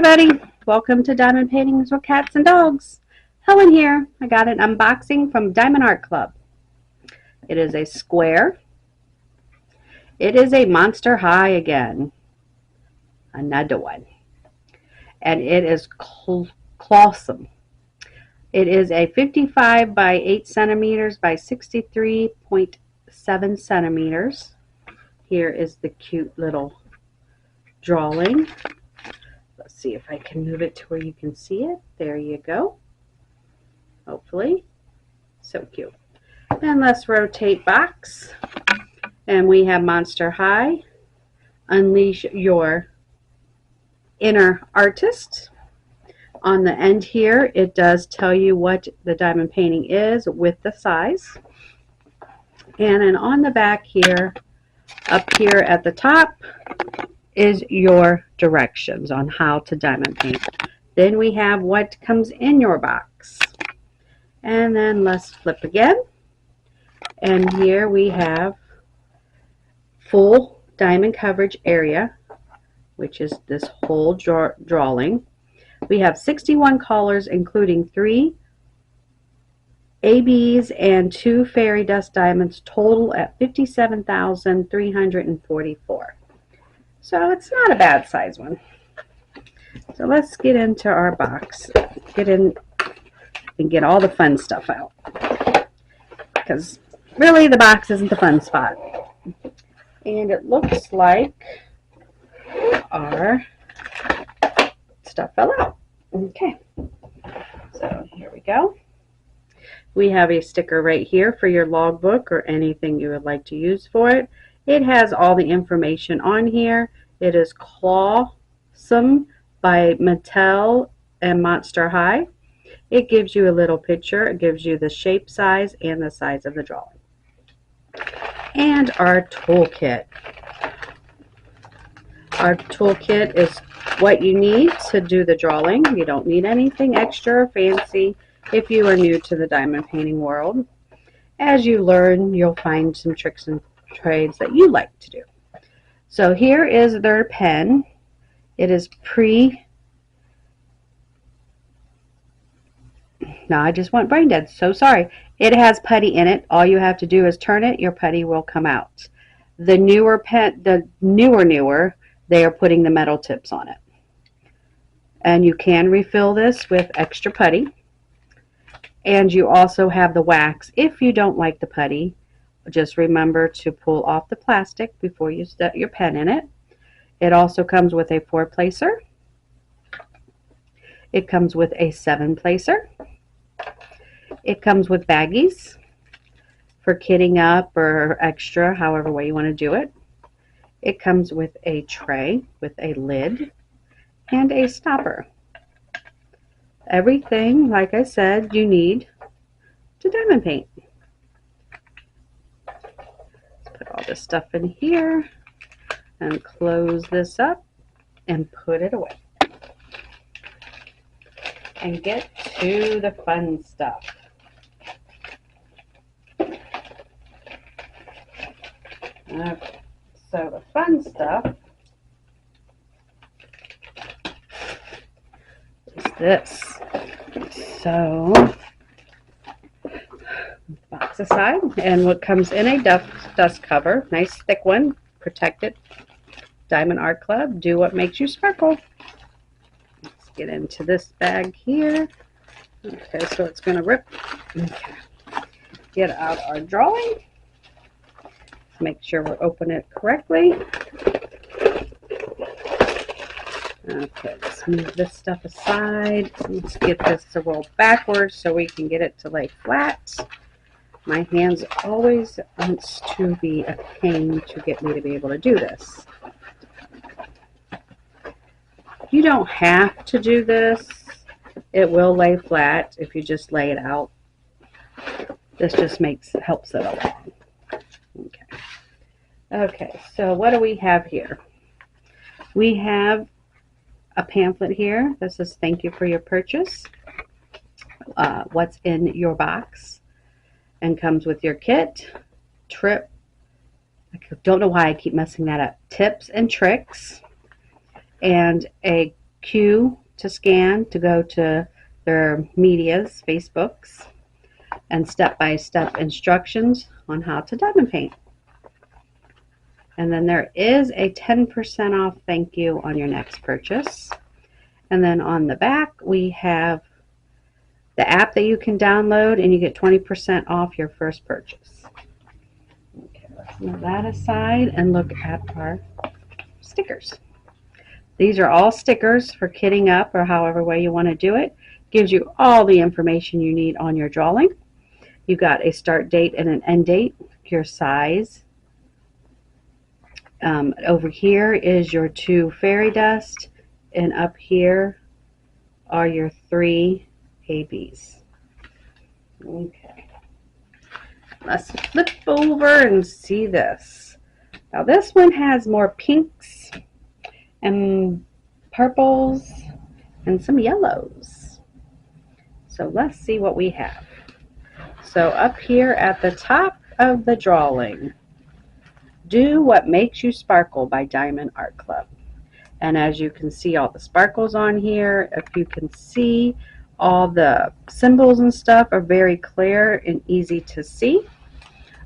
everybody, welcome to Diamond Paintings with Cats and Dogs. Helen here. I got an unboxing from Diamond Art Club. It is a square. It is a Monster High again. Another one. And it is colossal. It is a 55 by 8 centimeters by 63.7 centimeters. Here is the cute little drawing. Let's see if I can move it to where you can see it. There you go. Hopefully. So cute. And let's rotate box. And we have Monster High. Unleash your inner artist. On the end here, it does tell you what the diamond painting is with the size. And then on the back here, up here at the top, is your directions on how to diamond paint. Then we have what comes in your box. And then let's flip again. And here we have full diamond coverage area, which is this whole drawing. We have 61 colors, including 3 ABs and 2 fairy dust diamonds, total at 57,344. So it's not a bad size one. So let's get into our box. Get in and get all the fun stuff out. Because really the box isn't the fun spot. And it looks like our stuff fell out. Okay. So here we go. We have a sticker right here for your logbook or anything you would like to use for it. It has all the information on here. It is Clawsome by Mattel and Monster High. It gives you a little picture. It gives you the shape, size, and the size of the drawing. And our toolkit. Our toolkit is what you need to do the drawing. You don't need anything extra or fancy if you are new to the diamond painting world. As you learn, you'll find some tricks and trades that you like to do. So here is their pen. It is No, I just went brain dead. So sorry. It has putty in it. All you have to do is turn it. Your putty will come out. The newer pen, they are putting the metal tips on it. And you can refill this with extra putty. And you also have the wax. If you don't like the putty, just remember to pull off the plastic before you set your pen in it. It also comes with a 4-placer. It comes with a 7-placer. It comes with baggies for kitting up or extra, however way you want to do it. It comes with a tray with a lid and a stopper. Everything, like I said, you need to diamond paint. Put all this stuff in here and close this up and put it away. And get to the fun stuff. Okay, so the fun stuff is this. So, box aside, and what comes in a dust cover, nice thick one, protected. Diamond Art Club, do what makes you sparkle. Let's get into this bag here. Okay, so it's going to rip. Okay, get out our drawing. Make sure we're opening it correctly. Okay, let's move this stuff aside. Let's get this to roll backwards so we can get it to lay flat. My hands always wants to be a pain to get me to be able to do this. You don't have to do this. It will lay flat if you just lay it out. This just helps it along. Okay. Okay, so what do we have here? We have a pamphlet here. This says thank you for your purchase. What's in your box, and comes with your kit, trip. I don't know why I keep messing that up. Tips and tricks, and a Q to scan to go to their medias, Facebooks, and step-by-step instructions on how to diamond paint. And then there is a 10% off thank you on your next purchase. And then on the back, we have the app that you can download, and you get 20% off your first purchase. Okay, let's move that aside and look at our stickers. These are all stickers for kitting up, or however way you want to do it. Gives you all the information you need on your drawing. You've got a start date and an end date, your size. Over here is your 2 fairy dust, and up here are your 3 ABs. Okay, let's flip over and see this. Now this one has more pinks and purples and some yellows. So let's see what we have. So up here at the top of the drawing, Do What Makes You Sparkle by Diamond Art Club. And as you can see all the sparkles on here, if you can see, all the symbols and stuff are very clear and easy to see.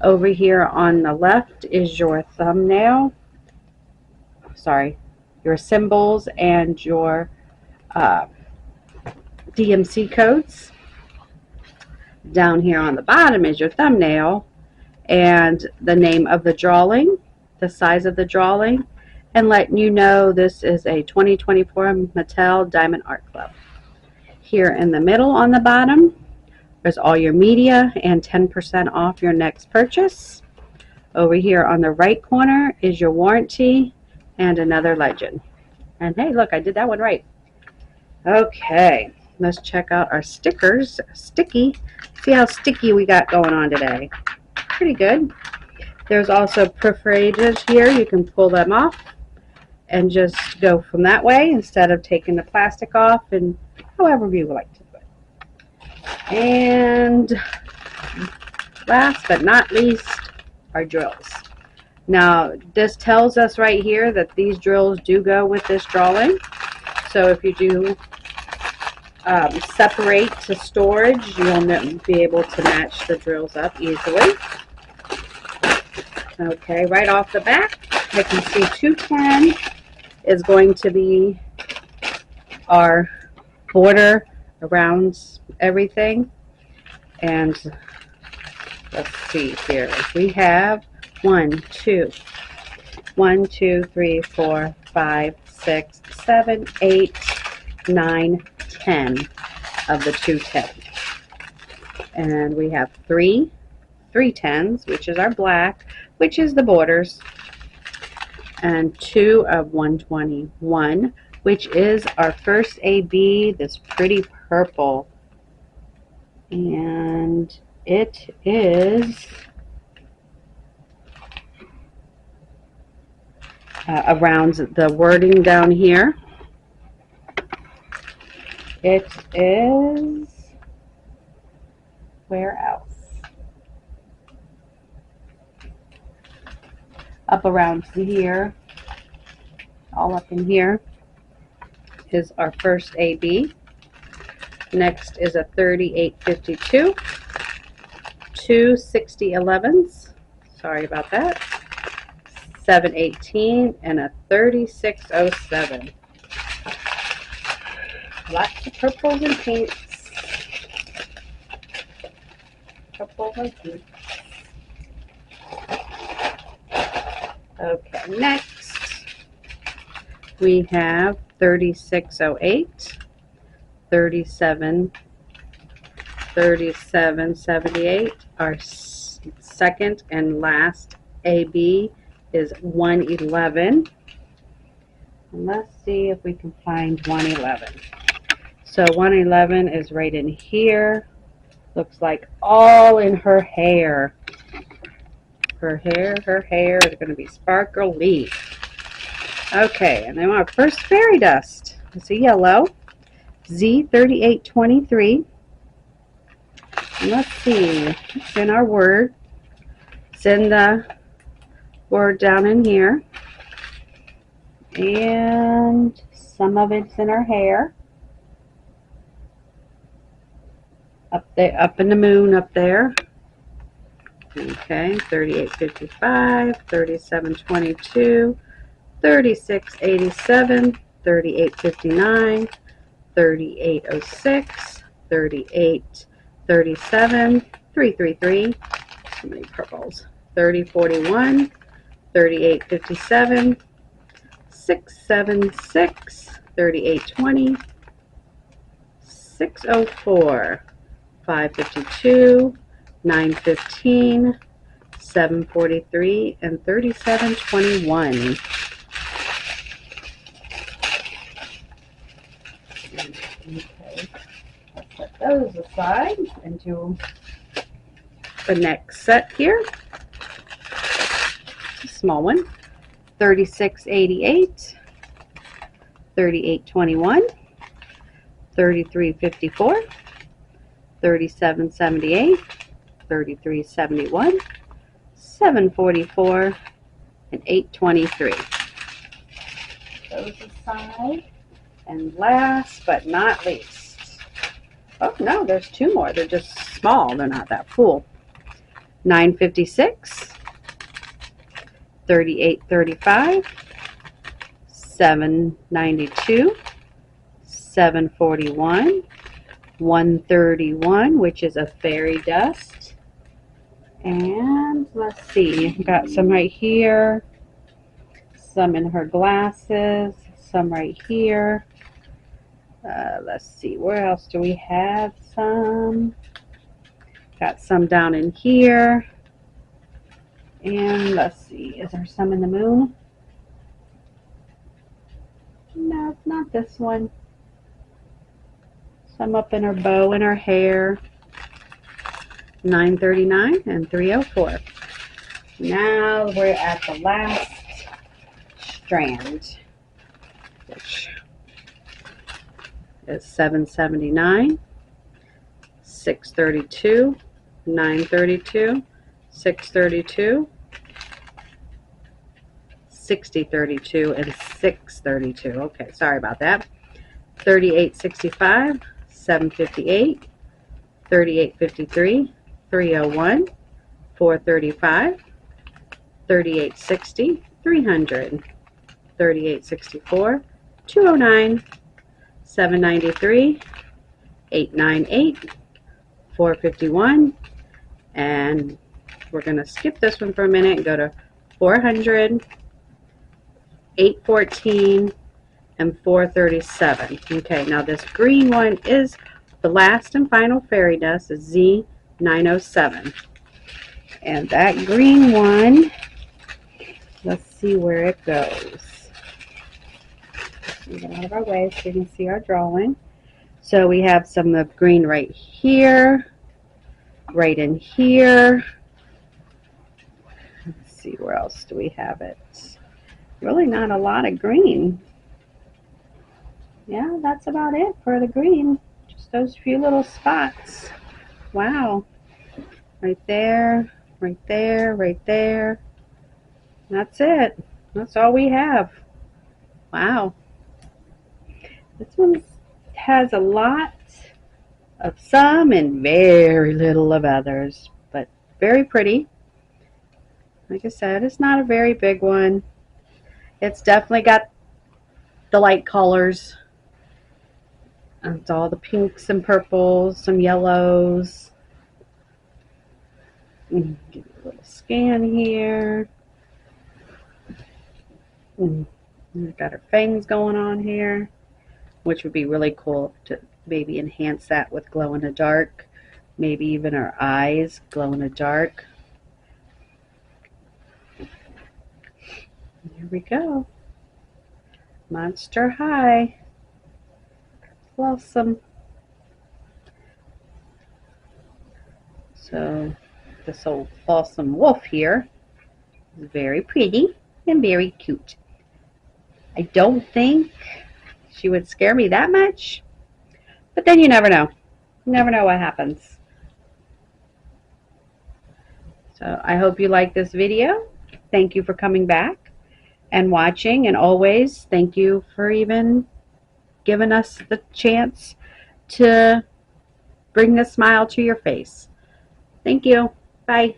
Over here on the left is your thumbnail, your symbols and your DMC codes. Down here on the bottom is your thumbnail and the name of the drawing, the size of the drawing, and letting you know this is a 2024 Mattel Diamond Art Club. Here in the middle on the bottom, there's all your media and 10% off your next purchase. Over here on the right corner is your warranty and another legend. And hey, look, I did that one right. Okay, let's check out our stickers. Sticky. See how sticky we got going on today. Pretty good. There's also perforated here. You can pull them off and just go from that way instead of taking the plastic off, and however you would like to do it. And last but not least, our drills. Now this tells us right here that these drills do go with this drawing. So if you do separate to storage, you'll be able to match the drills up easily. Okay, right off the back, I can see 210 is going to be our border around everything. And let's see here. We have 1, 2, 3, 4, 5, 6, 7, 8, 9, 10 of the 210. And we have 3 310s, which is our black, which is the borders, and 2 of 121, which is our first AB, this pretty purple. And it is around the wording down here. It is, where else? Up around here, all up in here, is our first AB. Next is a 3852, 2 6011s, sorry about that, 718, and a 3607. Lots of purples and pinks. Purples and pinks. Okay, next we have 3608, 3778. Our second and last AB is 111. And let's see if we can find 111. So 111 is right in here. Looks like all in her hair. Her hair is going to be sparkly. Okay, and then our first fairy dust. It's a yellow. Z3823. And let's see. It's in our word. It's in the word down in here. And some of it's in her hair. Up there, up in the moon up there. Okay, 38.55, 37.22, 36.87, 38.59, 38.06, 38.37, 333. So many purples. 30.41, 38.57, 676, 38.20, 604, 552, 915, 743, and 37.21. Okay, let's set those aside and do the next set here. A small one. 36.88, 38.21, 33.54, 37.78, 33.71, 7.44, and 8.23. Those aside. And last but not least, oh no, there's two more. They're just small. They're not that full. 9.56, 38.35, 7.92, 7.41, 131, which is a fairy dust. And let's see, got some right here, some in her glasses, some right here. Let's see, where else do we have some? Got some down in here. And let's see, is there some in the moon? No, not this one. Some up in her bow and her hair. 9.39 and 3.04. Now we're at the last strand, which is 7.79, 6.32, 9.32, 6.32, 60.32, and 6.32. Okay, sorry about that. 38.65, 7.58, 38.53, 3.01, 4.35, 38.60, 300, 38.64, 2.09, 7.93, 8.98, 4.51, and we're going to skip this one for a minute and go to 400, 8.14, and 4.37. Okay, now this green one is the last and final fairy dust, is Z907. And that green one, let's see where it goes. Move it out of our way so you can see our drawing. So we have some of the green right here, right in here. Let's see, where else do we have it? Really not a lot of green. Yeah, that's about it for the green. Just those few little spots. Wow. Right there, right there, right there. That's it. That's all we have. Wow. This one has a lot of some and very little of others, but very pretty. Like I said, it's not a very big one. It's definitely got the light colors. It's all the pinks and purples, some yellows. Give you a little scan here. We've got her fangs going on here, which would be really cool to maybe enhance that with glow in the dark. Maybe even her eyes glow in the dark. Here we go. Monster High. Blossom. So this old Blossom wolf here is very pretty and very cute. I don't think she would scare me that much, but then you never know. You never know what happens. So I hope you like this video. Thank you for coming back and watching, and always thank you for even given us the chance to bring a smile to your face. Thank you. Bye.